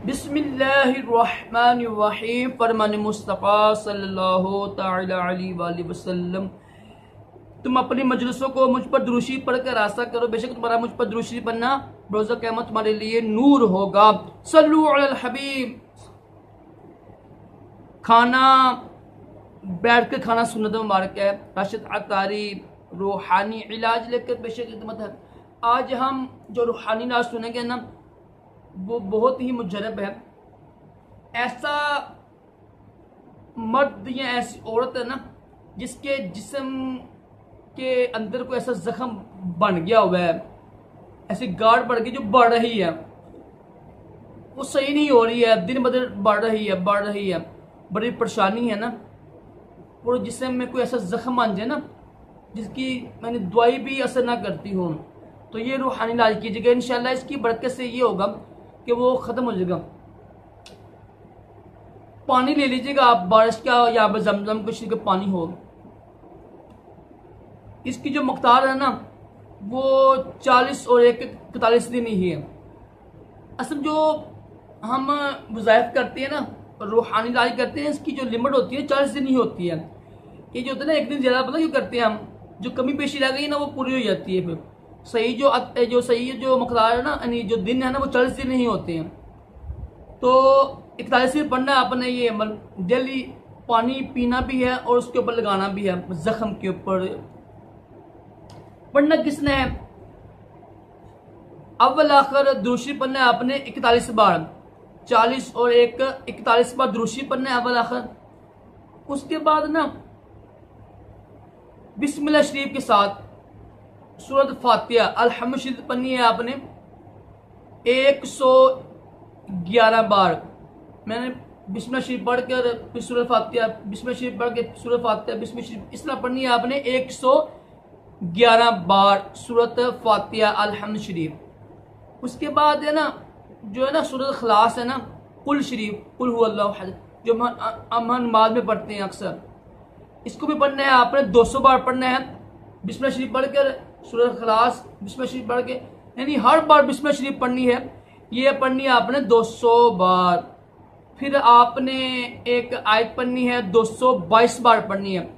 बिस्मिल्लाहिर्रहमानिर्रहीम। फरमान मुस्तफ़ा सल्लल्लाहु तआला अलैहि वसल्लम, तुम अपनी मजलिसों को मुझ पर दुरूशी पढ़कर रास्ता करो, बेशक तुम्हारा मुझ पर दुरूशी पढ़ना रोज़ा क़यामत तुम्हारे लिए नूर होगा। सल्लु अलल हबीब। खाना बैठ कर खाना सुन्नत मुबारक है, राशिद अतारी रूहानी इलाज लेकर बेशक खिदमत है। आज हम जो रूहानी इलाज सुनेंगे ना, वो बहुत ही मुजरब है। ऐसा मर्द या ऐसी औरत है ना, जिसके जिस्म के अंदर कोई ऐसा जख्म बन गया हुआ है, ऐसी गाढ़ बढ़ गई जो बढ़ रही है, वो सही नहीं हो रही है, दिन ब दिन बढ़ रही है, बड़ी परेशानी है ना। पूरे जिस्म में कोई ऐसा जख्म बन जाए ना, जिसकी मैंने दवाई भी असर ना करती हो, तो ये रूहानी इलाज कीजिएगा। इंशाल्लाह इसकी बरकत से ये होगा कि वो ख़त्म हो जाएगा। पानी ले लीजिएगा आप, बारिश का या जमजम कुछ का पानी हो। इसकी जो मकदार है ना, वो 40 और 41 दिन ही है। असल जो हम वज़ाइफ करते हैं ना, रूहानी इलाज करते हैं, इसकी जो लिमिट होती है 40 दिन ही होती है। ये जो होता है ना, एक दिन ज़्यादा पता क्यों करते हैं हम, जो कमी पेशी रह गई ना वो पूरी हो जाती है। फिर सही जो मकदार है ना, यानी जो दिन है ना, वो 40 दिन नहीं होते हैं। तो 41 दिन पढ़ना है आपने। ये डेली पानी पीना भी है और उसके ऊपर लगाना भी है, जख्म के ऊपर। पढ़ना किसने है? अव्वल आखिर दुरूशी पढ़ना है आपने 41 बार, 40 और 41 बार दुरूशी पढ़ना है अव्वल आखिर। उसके बाद ना बिस्मिल्लाह शरीफ के साथ सूरत फातिहा अल-हम्द शरीफ पढ़नी है आपने 111 बार। मैंने बिस्मिल्लाह शरीफ पढ़कर फिर सूरत फातिहा, बिस्मिल्लाह शरीफ पढ़ के सूरत फातिहा, बिस्मिल्लाह शरीफ, इस तरह पढ़नी है आपने 111 बार सूरत फातिहा अल-हम्द शरीफ। उसके बाद है ना, जो है ना सूरत खलास है ना, कुल शरीफ, कुल हुवल्लाहु अहद, जो हम नमाज में पढ़ते हैं अक्सर, इसको भी पढ़ना है आपने 200 बार पढ़ना है। बिस्मिल्लाह शरीफ पढ़कर सूरत खलास, बिस्मिल्लाह शरीफ पढ़ के, यानी हर बार बिस्मिल्लाह शरीफ पढ़नी है। ये पढ़नी है आपने 200 बार। फिर आपने एक आयत पढ़नी है 222 बार पढ़नी है।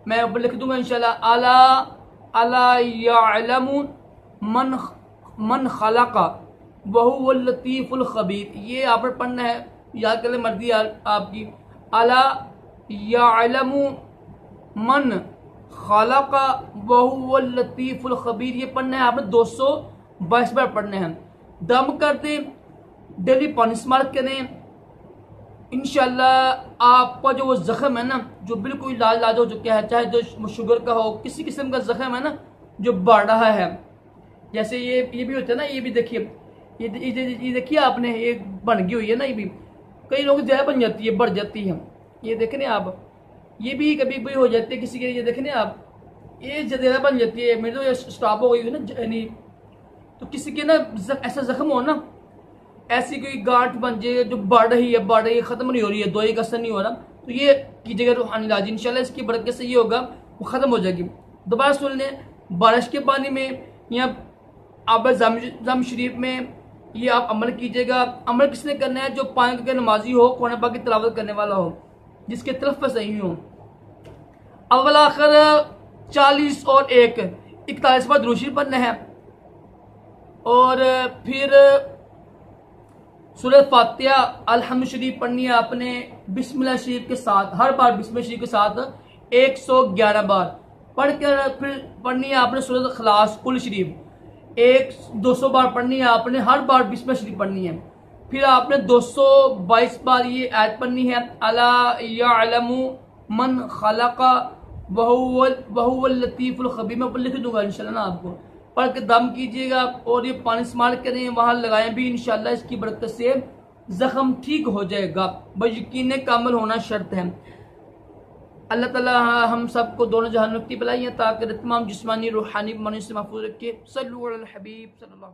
मैं ऊपर लिख दूंगा इंशाल्लाह। अला अला यअलमु मन खलका वहुवल लतीफुल खबीर। ये आपने पढ़ना है, याद कर ले, मर्जी आपकी। अला यअलमु मन खलका वहुवल लतीफुल खबीर, ये पढ़ना है आपने 222 बार पढ़ने हैं। दम करते डेली पानी इस्तेमाल करें, इंशाल्लाह आपका जो वो जख्म है ना, जो बिल्कुल लाल हो चुका है, चाहे जो शुगर का हो, किसी किस्म का जख्म है ना जो बढ़ रहा है, जैसे ये भी होता है ना, ये भी देखिए, ये देखिए आपने, ये बन गई हुई है ना, ये भी कई लोग ज़्यादा बन जाती है, बढ़ जाती है। ये देख रहे हैं आप, ये भी कभी कभी हो जाती है किसी के, ये देख रहे हैं आप, ये ज़्यादा बन जाती है। मेरी तो स्टॉप हो गई है ना, यानी तो किसी के ना ऐसा जख्म हो ना, ऐसी कोई गांठ बन जाए जो बढ़ रही है, ख़त्म नहीं हो रही है, दवाई का असर नहीं हो रहा, तो ये कीजिएगा रूहानी इलाज। इंशाल्लाह इसकी बरकत से ये होगा, वो ख़त्म हो जाएगी। दोबारा सुन लें, बारिश के पानी में या आप जम शरीफ में ये आप अमल कीजिएगा। अमल किसने करना है? जो 5 वक्त के नमाजी हो, कुरान पाक की तिलावत करने वाला हो, जिसके तरफ पर सही हो। अव्वल आखिर 40 और 41 बार दुरूद शरीफ पढ़ना है। और फिर सूरत फातिहा अल-हम्द शरीफ पढ़नी है आपने बिस्मिल्लाह शरीफ के साथ, हर बार बिस्मिल्लाह शरीफ के साथ 111 बार पढ़कर फिर पढ़नी है आपने सूरत खलास कुल शरीफ 200 बार पढ़नी है आपने, हर बार बिस्मिल्लाह शरीफ पढ़नी है। फिर आपने 222 बार ये आयत पढ़नी है, अला यअलमु मन खलका वहुवल लतीफुल खबीर। मैं ऊपर लिख दूंगा इंशाल्लाह ना, आपको पढ़ के दम कीजिएगा और ये पानी इस्तेमाल करें, वहाँ लगाएं भी, इंशाल्लाह इसकी बरकत से जख्म ठीक हो जाएगा। बस यकीन कामिल होना शर्त है। अल्लाह ताला हम सबको दोनों जहानों की भलाई है, ताकि तमाम जिस्मानी रूहानी बीमारियों से महफूज रखे। सल्लल्लाहु अलैहि हबीब सल्लल्लाहु।